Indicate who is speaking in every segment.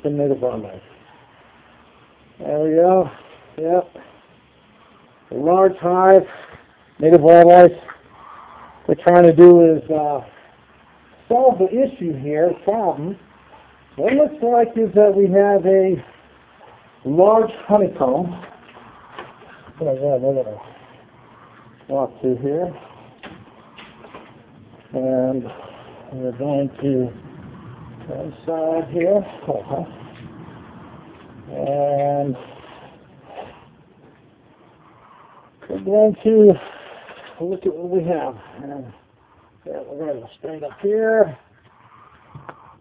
Speaker 1: in native wildlife. There we go. Yep. A large hive, native wildlife. What we're trying to do is solve the issue here, problem. What it looks like is that we have a large honeycomb. I'm going to walk through here. And we're going to inside here. And we're going to look at what we have. And we're going to go straight up here.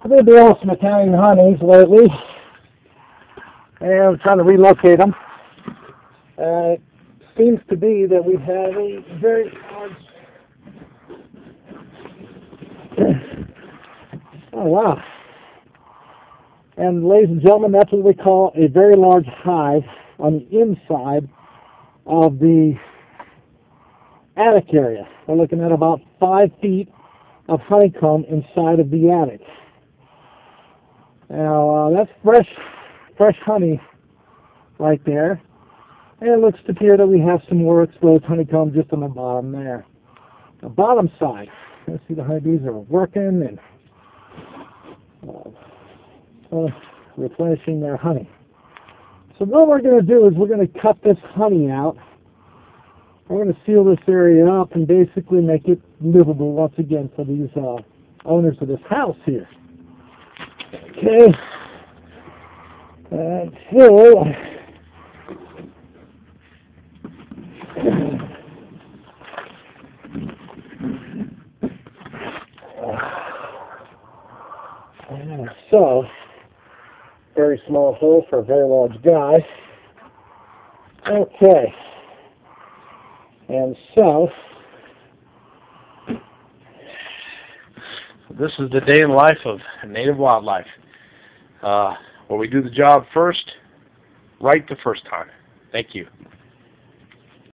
Speaker 1: I've been doing some Italian honeys lately. And I'm trying to relocate them. It seems to be that we have a very large... Oh, wow. And ladies and gentlemen, that's what we call a very large hive on the inside of the attic area. We're looking at about 5 feet of honeycomb inside of the attic. Now, that's fresh honey right there. And it looks to appear that we have some more exposed honeycomb just on the bottom there. The bottom side, you see the honeybees are working and replenishing their honey. So what we're going to do is we're going to cut this honey out. We're going to seal this area up and basically make it livable once again for these owners of this house here. Okay. Until so, very small hole for a very large guy. Okay. And so,
Speaker 2: this is the day in the life of native wildlife. Where we do the job first, right the first time. Thank you.